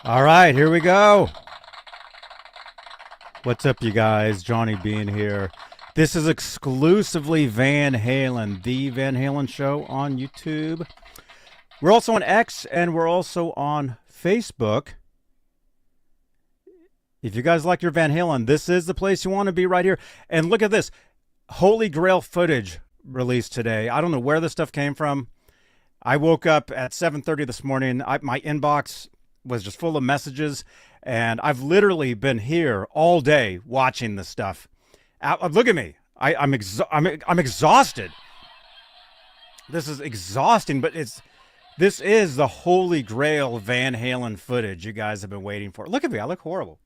All right, here we go. What's up, you guys? Johnny Beane here. This is Exclusively Van Halen, the Van Halen show on YouTube. We're also on X, and we're also on Facebook. If you guys like your Van Halen, this is the place you want to be right here. And look at this. Holy Grail footage released today. I don't know where this stuff came from. I woke up at 7:30 this morning. My inbox was just full of messages, and I've literally been here all day watching this stuff. Look at me. I'm exhausted. This is exhausting, but this is the Holy Grail Van Halen footage you guys have been waiting for. Look at me. I look horrible.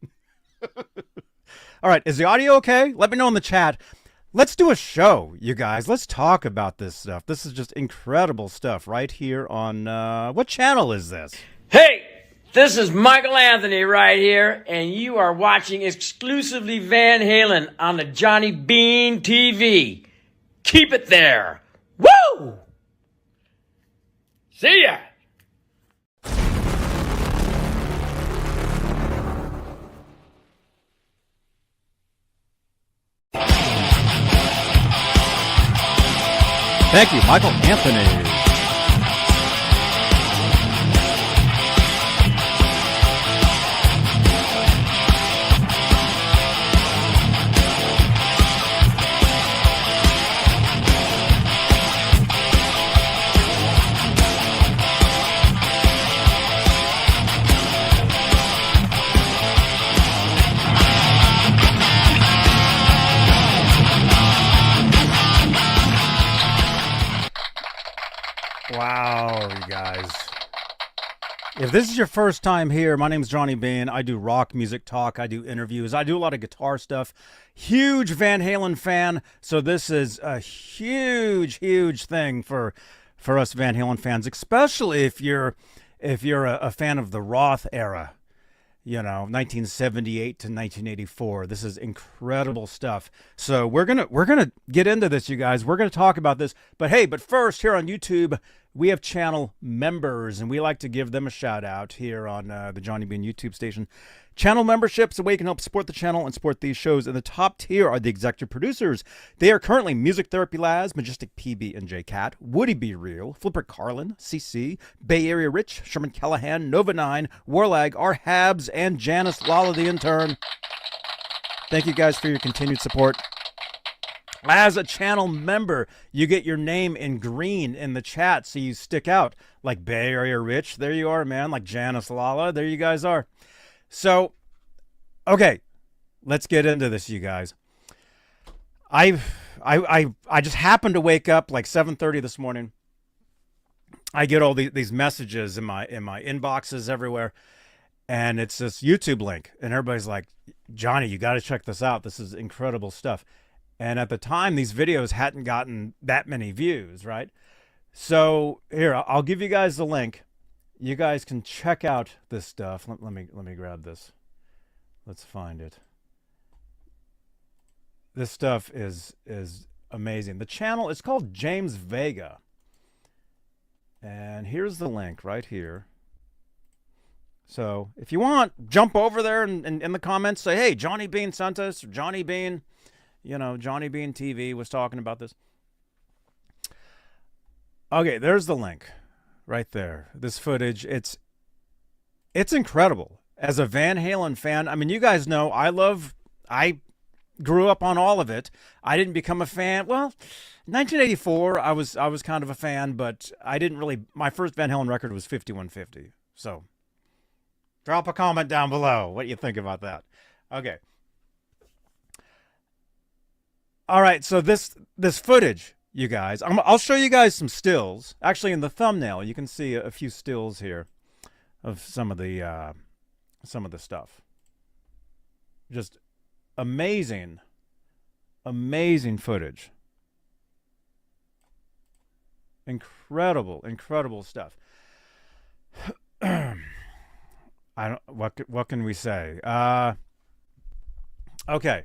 All right. Is the audio okay? Let me know in the chat. Let's do a show, you guys. Let's talk about this stuff. This is just incredible stuff right here on, what channel is this? Hey, this is Michael Anthony right here, and you are watching Exclusively Van Halen on the Johnny Beane TV. Keep it there. Woo! See ya! Thank you, Michael Anthony. Wow, you guys. If this is your first time here, my name is Johnny Beane. I do rock music talk. I do interviews. I do a lot of guitar stuff. Huge Van Halen fan. So this is a huge, huge thing for us Van Halen fans, especially if you're a fan of the Roth-era. You know, 1978 to 1984. This is incredible stuff. So we're gonna get into this, you guys. We're gonna talk about this. But hey, first here on YouTube, we have channel members, and we like to give them a shout out here on the Johnny Beane YouTube station. Channel memberships, a way you can help support the channel and support these shows. In the top tier are the executive producers. They are currently Music Therapy Laz, Majestic PB and J Cat, Woody Be Real, Flipper Carlin, CC, Bay Area Rich, Sherman Callahan, Nova 9, Warlag, R Habs, and Janice Lala the intern. Thank you guys for your continued support. As a channel member, you get your name in green in the chat, so you stick out. Like Bay Area Rich, there you are, man. Like Janice Lala, there you guys are. So, okay, let's get into this, you guys. I just happened to wake up like 7:30 this morning. I get all these messages in my inboxes everywhere, and it's this YouTube link, and everybody's like, Johnny, you got to check this out. This is incredible stuff. And at the time, these videos hadn't gotten that many views, right? So here, I'll give you guys the link. You guys can check out this stuff. Let me grab this. Let's find it. This stuff is amazing. The channel is called James Vega. And here's the link right here. So if you want, jump over there and in the comments say, hey, Johnny Beane sent us, or Johnny Beane, you know, Johnny Beane TV was talking about this. Okay, there's the link. Right there, this footage, it's incredible. As a Van Halen fan, I mean, you guys know I grew up on all of it. I didn't become a fan. Well, 1984, I was kind of a fan, but I didn't really. My first Van Halen record was 5150. So, drop a comment down below what you think about that. Okay. All right, so this footage. You guys, I'll show you guys some stills. Actually, in the thumbnail, you can see a few stills here of some of the stuff. Just amazing, amazing footage. Incredible, incredible stuff. What can we say? Okay.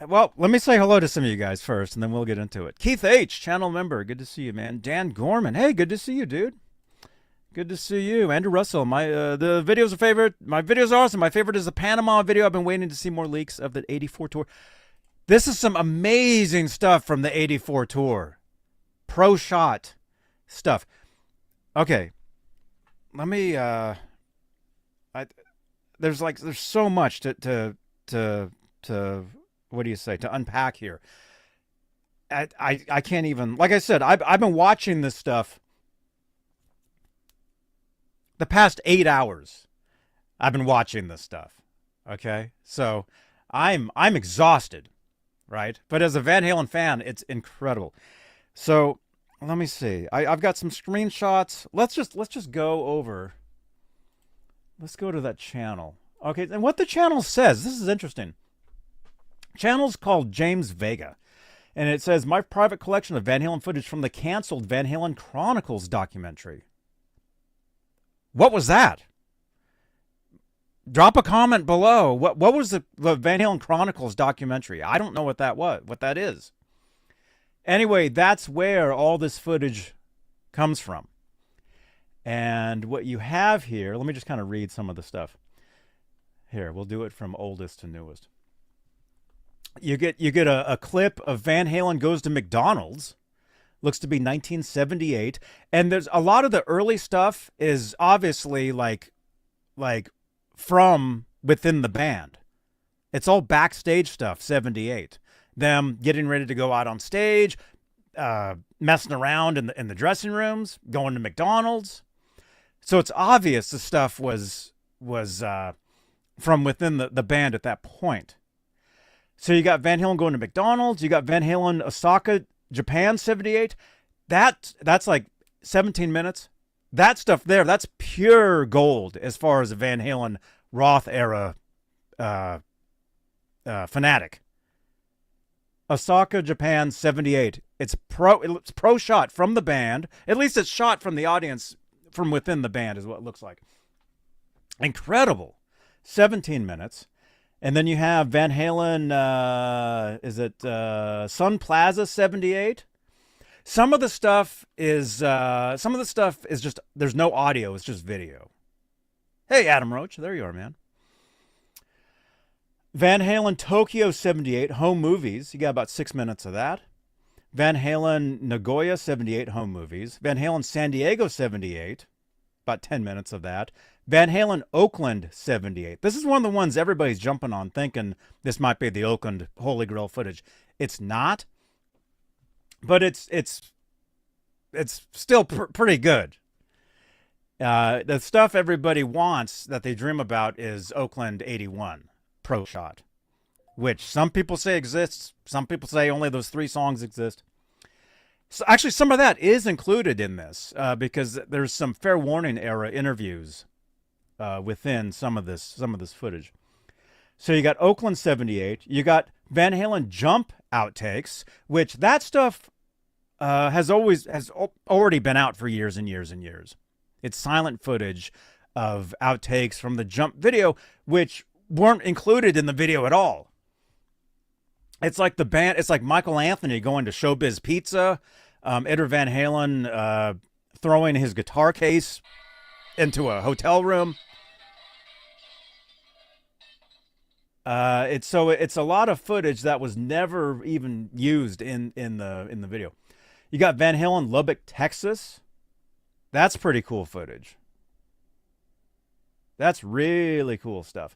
Well, let me say hello to some of you guys first, and then we'll get into it. Keith H., channel member. Good to see you, man. Dan Gorman. Hey, good to see you, dude. Good to see you, Andrew Russell. The video's a favorite. My video's awesome. My favorite is the Panama video. I've been waiting to see more leaks of the '84 tour. This is some amazing stuff from the '84 tour. Pro shot stuff. Okay, let me. There's so much to what do you say, to unpack here. I can't even, like I said, I've been watching this stuff the past 8 hours. I've been watching this stuff. Okay, so I'm exhausted, right? But as a Van Halen fan, it's incredible. So let me see. I've got some screenshots. Let's just go over. Let's go to that channel. Okay, and what the channel says. This is interesting. Channel's called James Vega. And it says, my private collection of Van Halen footage from the canceled Van Halen Chronicles documentary. What was that? Drop a comment below. What was the Van Halen Chronicles documentary? I don't know what that is. Anyway, that's where all this footage comes from. And what you have here, let me just kind of read some of the stuff. Here, we'll do it from oldest to newest. You get a clip of Van Halen goes to McDonald's. Looks to be 1978. And there's a lot of the early stuff is obviously like from within the band. It's all backstage stuff, 78. Them getting ready to go out on stage, messing around in the dressing rooms, going to McDonald's. So it's obvious the stuff was from within the band at that point. So you got Van Halen going to McDonald's. You got Van Halen Osaka, Japan, 78. That's like 17 minutes. That stuff there, that's pure gold as far as a Van Halen Roth-era fanatic. Osaka, Japan, 78. It's pro shot from the band. At least it's shot from the audience, from within the band is what it looks like. Incredible. 17 minutes. And then you have Van Halen, Sun Plaza 78? Some of the stuff is just, there's no audio, it's just video. Hey, Adam Roach, there you are, man. Van Halen Tokyo 78, home movies. You got about 6 minutes of that. Van Halen Nagoya 78, home movies. Van Halen San Diego 78, about 10 minutes of that. Van Halen Oakland 78. This is one of the ones everybody's jumping on, thinking this might be the Oakland Holy Grail footage. It's not, but it's still pretty good. The stuff everybody wants that they dream about is Oakland 81 Pro Shot, which some people say exists. Some people say only those 3 songs exist. So actually, some of that is included in this because there's some Fair Warning era interviews within some of this footage. So you got Oakland 78. You got Van Halen Jump outtakes, which that stuff has already been out for years and years and years. It's silent footage of outtakes from the Jump video, which weren't included in the video at all. It's like the band. It's like Michael Anthony going to Showbiz Pizza. Ed Van Halen throwing his guitar case into a hotel room. It's a lot of footage that was never even used in the video. You got Van Halen Lubbock, Texas. That's pretty cool footage. That's really cool stuff.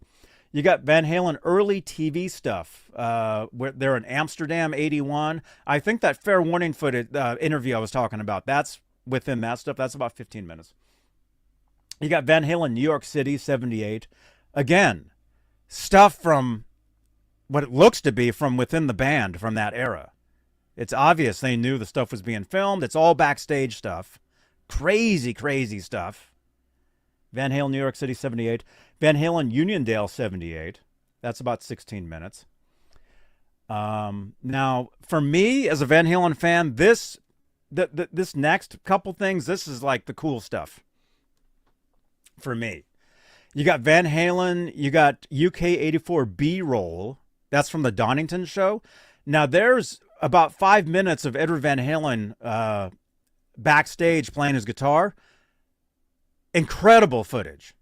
You got Van Halen early TV stuff, where they're in Amsterdam, 81. I think that Fair Warning footage interview I was talking about, that's within that stuff. That's about 15 minutes. You got Van Halen New York City, 78. Again, stuff from what it looks to be from within the band from that era. It's obvious they knew the stuff was being filmed. It's all backstage stuff. Crazy, crazy stuff. Van Halen New York City, 78. Van Halen Uniondale, 78. That's about 16 minutes. Now, for me, as a Van Halen fan, this next couple things, this is like the cool stuff for me. You got Van Halen, you got UK 84 B-roll. That's from the Donington show. Now, there's about 5 minutes of Edward Van Halen backstage playing his guitar. Incredible footage.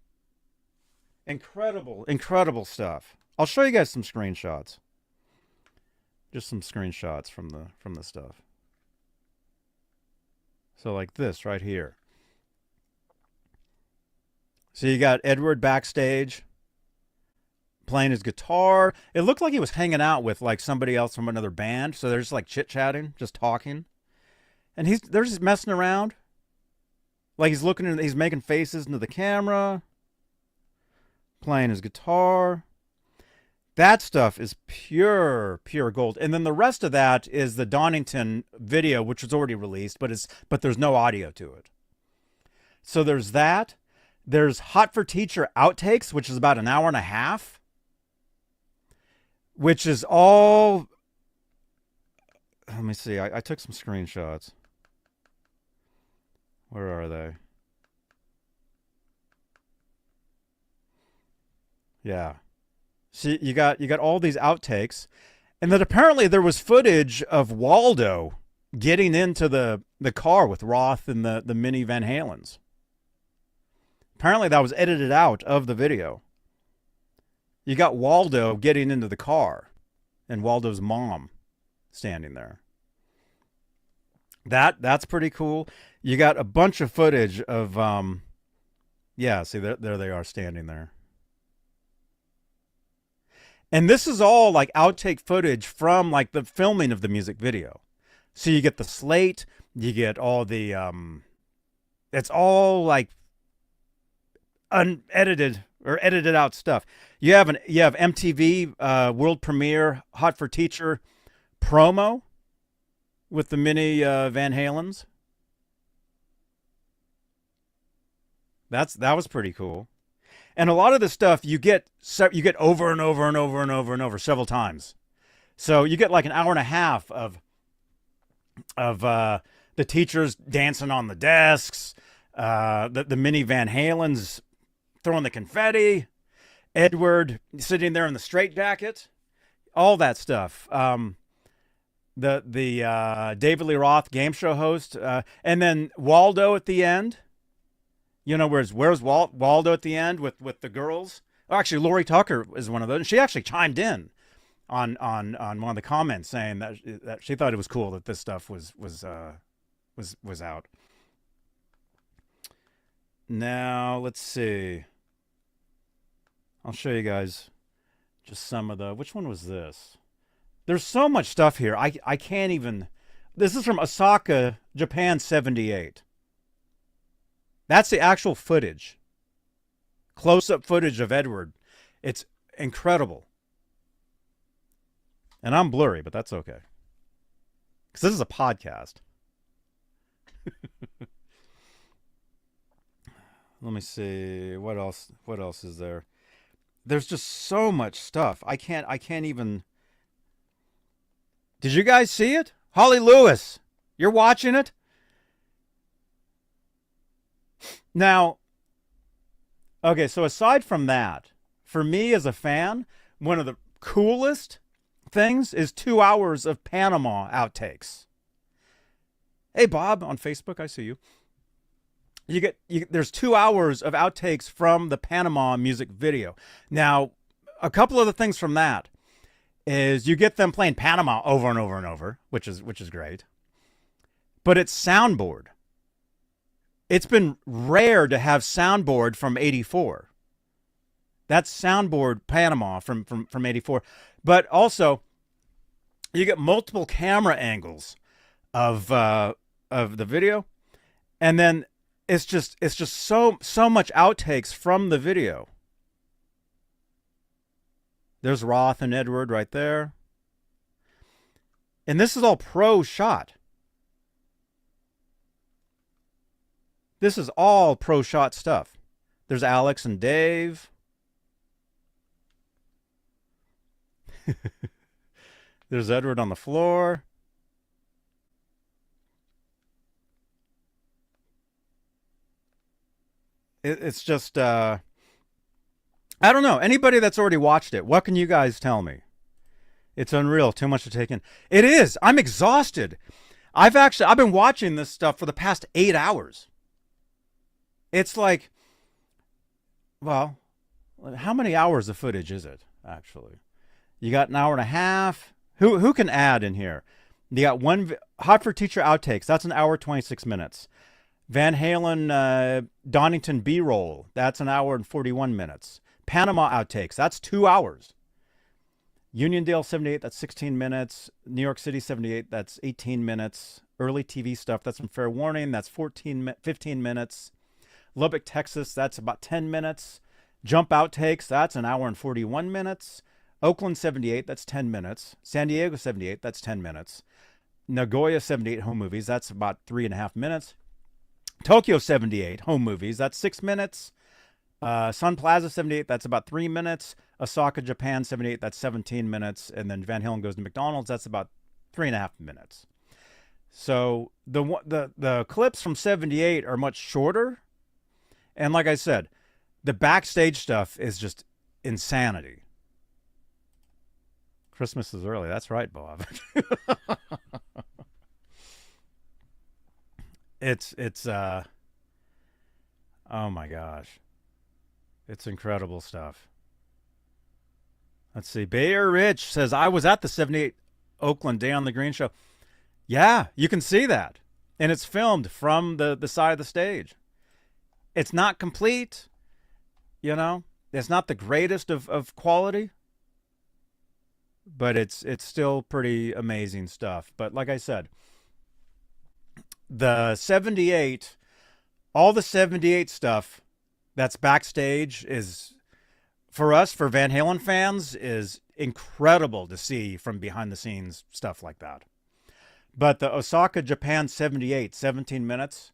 Incredible stuff. I'll show you guys some screenshots. Just some screenshots from the stuff. So like this right here. So you got Edward backstage playing his guitar. It looked like he was hanging out with like somebody else from another band. So they're just like chit-chatting, just talking. And they're just messing around. Like he's making faces into the camera. Playing his guitar. That stuff is pure gold. And then the rest of that is the Donington video, which was already released, but there's no audio to it. So there's that. There's Hot for Teacher Outtakes, which is about an hour and a half. Which is all... Let me see. I took some screenshots. Where are they? Yeah. See, you got all these outtakes, and then apparently there was footage of Waldo getting into the car with Roth and the mini Van Halens. Apparently that was edited out of the video. You got Waldo getting into the car, and Waldo's mom standing there. That's pretty cool. You got a bunch of footage of yeah, see there they are standing there. And this is all like outtake footage from like the filming of the music video. So you get the slate, you get all the it's all like unedited or edited out stuff. You have MTV world premiere Hot for Teacher promo with the mini Van Halens. That was pretty cool. And a lot of this stuff you get over and over several times. So you get like an hour and a half of the teachers dancing on the desks, the mini Van Halens throwing the confetti, Edward sitting there in the straitjacket, all that stuff. The David Lee Roth game show host, and then Waldo at the end. You know, where's Waldo at the end with the girls? Oh, actually, Lori Tucker is one of those. And she actually chimed in on one of the comments saying that she thought it was cool that this stuff was out. Now let's see. I'll show you guys just some of the. Which one was this? There's so much stuff here. I can't even. This is from Osaka, Japan, 78. That's the actual footage. Close-up footage of Edward. It's incredible. And I'm blurry, but that's okay. Because this is a podcast. Let me see. What else is there? There's just so much stuff. I can't even... Did you guys see it? Holly Lewis, you're watching it? Now, okay, so aside from that, for me as a fan, one of the coolest things is 2 hours of Panama outtakes. Hey, Bob, on Facebook, I see you. There's 2 hours of outtakes from the Panama music video. Now, a couple of the things from that is you get them playing Panama over and over and over, which is great. But it's Soundboard. It's been rare to have Soundboard from 84. That's Soundboard Panama from 84. But also, you get multiple camera angles of the video, and then it's just so much outtakes from the video. There's Roth and Edward right there. And this is all pro shot. This is all pro shot stuff. There's Alex and Dave. There's Edward on the floor. It's just, I don't know. Anybody that's already watched it, what can you guys tell me? It's unreal. Too much to take in. It is. I'm exhausted. I've been watching this stuff for the past 8 hours. It's like, well, how many hours of footage is it actually? You got an hour and a half. Who can add in here? You got one Hot for Teacher outtakes. That's an hour 26 minutes. Van Halen Donington B-roll. That's an hour and 41 minutes. Panama outtakes. That's 2 hours. Uniondale 78. That's 16 minutes. New York City 78. That's 18 minutes. Early TV stuff. That's from Fair Warning. That's 15 minutes. Lubbock, Texas. That's about 10 minutes. Jump outtakes. That's an hour and 41 minutes. Oakland 78. That's 10 minutes. San Diego 78. That's 10 minutes. Nagoya 78 home movies. That's about 3.5 minutes. Tokyo 78 home movies. That's 6 minutes. Sun Plaza 78. That's about 3 minutes. Osaka, Japan 78. That's 17 minutes. And then Van Halen Goes to McDonald's. That's about 3.5 minutes. So the clips from 78 are much shorter. And like I said, the backstage stuff is just insanity. Christmas is early. That's right, Bob. It's oh my gosh. It's incredible stuff. Let's see. Bayer Rich says, I was at the 78 Oakland Day on the Green show. Yeah, you can see that. And it's filmed from the side of the stage. It's not complete, you know. It's not the greatest of quality. But it's still pretty amazing stuff. But like I said, the 78, all the 78 stuff that's backstage is, for us, for Van Halen fans, is incredible to see from behind the scenes stuff like that. But the Osaka, Japan 78, 17 minutes,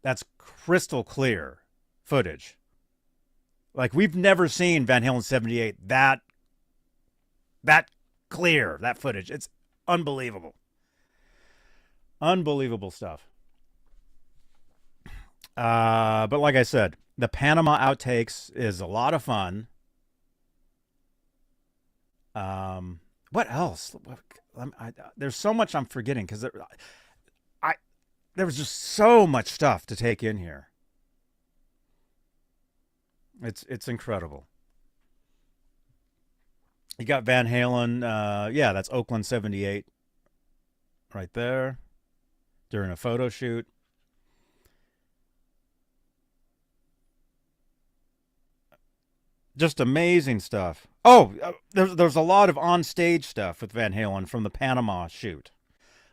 that's crystal clear footage. Like, we've never seen Van Halen 78 that clear, that footage. It's unbelievable. Unbelievable stuff. But like I said, the Panama outtakes is a lot of fun. What else? There's so much I'm forgetting because there was just so much stuff to take in here. It's incredible. You got Van Halen. Yeah, that's Oakland 78 right there during a photo shoot. Just amazing stuff. Oh, there's a lot of on-stage stuff with Van Halen from the Panama shoot.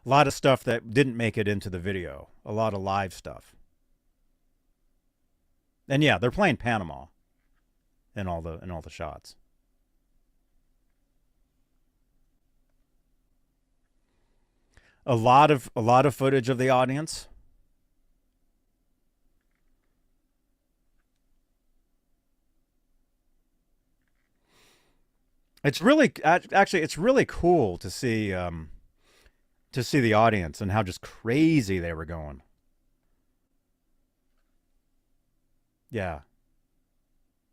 A lot of stuff that didn't make it into the video. A lot of live stuff. And yeah, they're playing Panama in all the shots. A lot of footage of the audience. It's really actually it's really cool to see the audience and how just crazy they were going. Yeah.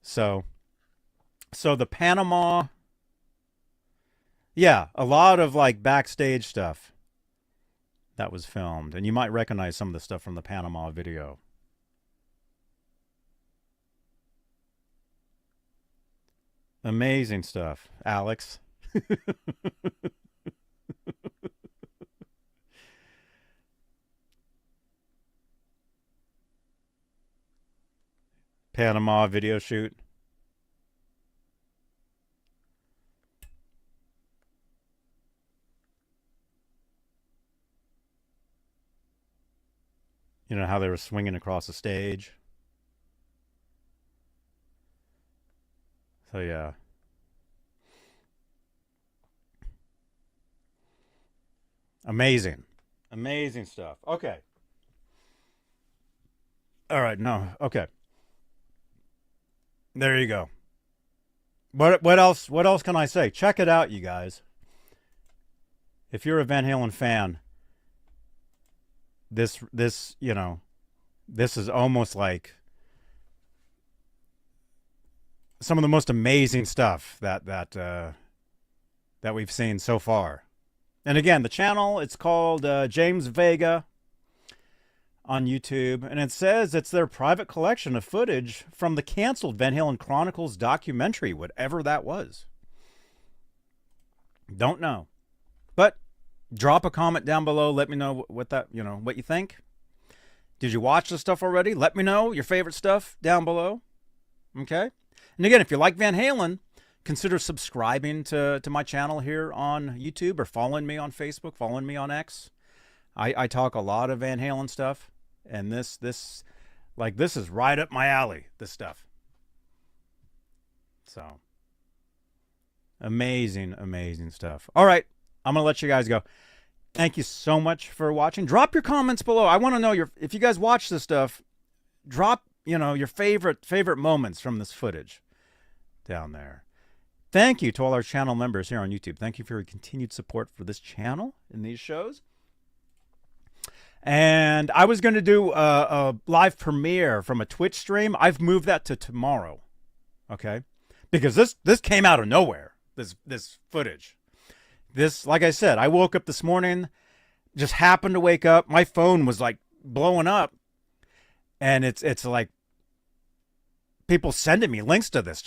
So the Panama, yeah, a lot of like backstage stuff that was filmed, and you might recognize some of the stuff from the Panama video. Amazing stuff, Alex. Panama video shoot. You know how they were swinging across the stage. So yeah. Amazing. Amazing stuff. Okay. All right, no. Okay. There you go. What else can I say? Check it out, you guys. If you're a Van Halen fan, this you know, this is almost like some of the most amazing stuff that we've seen so far. And again, the channel, it's called James Vega on YouTube, and it says it's their private collection of footage from the canceled Van Halen Chronicles documentary, whatever that was. Don't know. But drop a comment down below. Let me know what you think. Did you watch the stuff already? Let me know your favorite stuff down below. Okay? And again, if you like Van Halen, consider subscribing to my channel here on YouTube, or following me on Facebook, following me on X. I talk a lot of Van Halen stuff, and this is right up my alley, this stuff. So, amazing, amazing stuff. All right, I'm going to let you guys go. Thank you so much for watching. Drop your comments below. I want to know if you guys watch this stuff, drop, your favorite moments from this footage down there. Thank you to all our channel members here on YouTube. Thank you for your continued support for this channel and these shows. And I was going to do a live premiere from a Twitch stream. I've moved that to tomorrow. Okay? Because this came out of nowhere. This footage. This, like I said, I woke up this morning, just happened to wake up. My phone was like blowing up. And it's like people sending me links to this.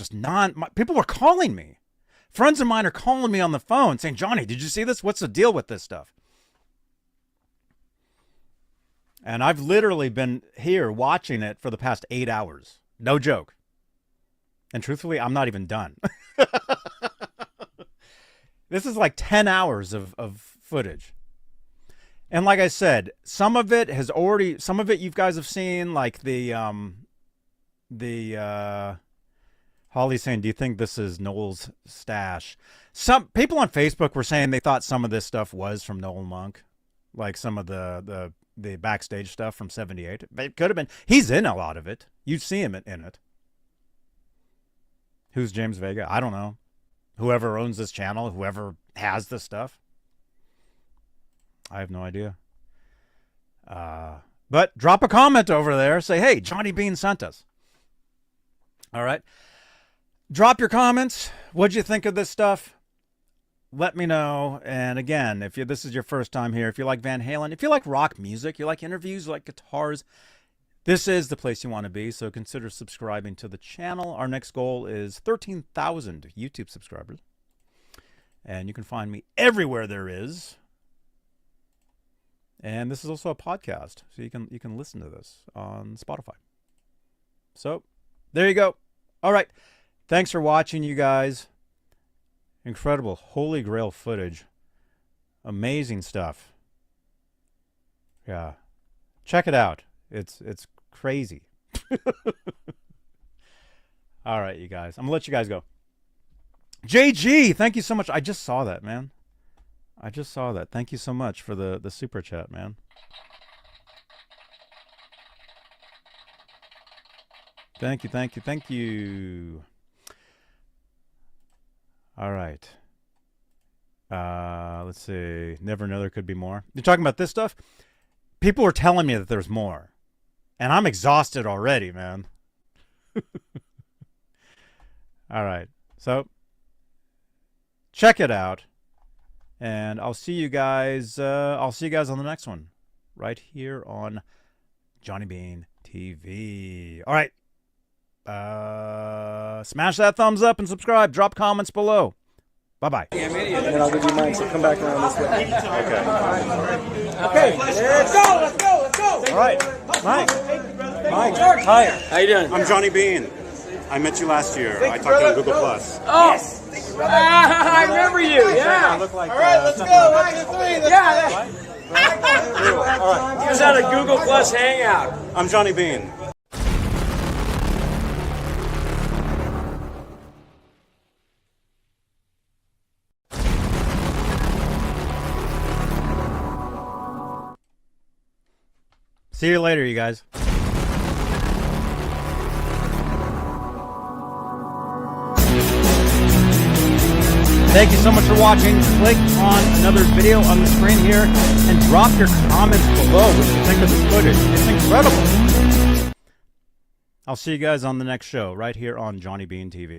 People were calling me. Friends of mine are calling me on the phone saying, Johnny, did you see this? What's the deal with this stuff? And I've literally been here watching it for the past 8 hours. No joke. And truthfully, I'm not even done. This is like 10 hours of footage. And like I said, some of it you guys have seen, like Holly's saying, do you think this is Noel's stash? Some people on Facebook were saying they thought some of this stuff was from Noel Monk, like some of the backstage stuff from '78. It could have been. He's in a lot of it. You see him in it. Who's James Vega? I don't know. Whoever owns this channel, whoever has this stuff. I have no idea. But drop a comment over there. Say, hey, Johnny Beane sent us. All right. Drop your comments. What'd you think of this stuff? Let me know. And again, if this is your first time here, if you like Van Halen, if you like rock music, you like interviews, you like guitars, this is the place you want to be. So consider subscribing to the channel. Our next goal is 13,000 YouTube subscribers. And you can find me everywhere there is. And this is also a podcast, so you can listen to this on Spotify. So there you go. All right. Thanks for watching, you guys. Incredible Holy Grail footage. Amazing stuff. Yeah. Check it out. It's crazy. All right, you guys. I'm going to let you guys go. JG, thank you so much. I just saw that, man. I just saw that. Thank you so much for the super chat, man. Thank you, thank you, thank you. All right. Let's see. Never know there could be more. You're talking about this stuff? People are telling me that there's more. And I'm exhausted already, man. All right. So, check it out. And I'll see you guys on the next one. Right here on Johnny Beane TV. All right. Smash that thumbs up and subscribe. Drop comments below. Bye-bye. And then I'll give you mine, so come back around this way. Okay. Let's go. All right. Mike. Hi. How you doing? I'm Johnny Beane. I met you last year. I talked to you on Google Plus. Oh, yes. I remember you. Yeah. Look like, All right, let's go. 1, 2, 3. Yeah. All right. He was at a Google Plus hangout. I'm Johnny Beane. See you later, you guys. Thank you so much for watching. Click on another video on the screen here and drop your comments below what you think of this footage. It's incredible. I'll see you guys on the next show right here on Johnny Beane TV.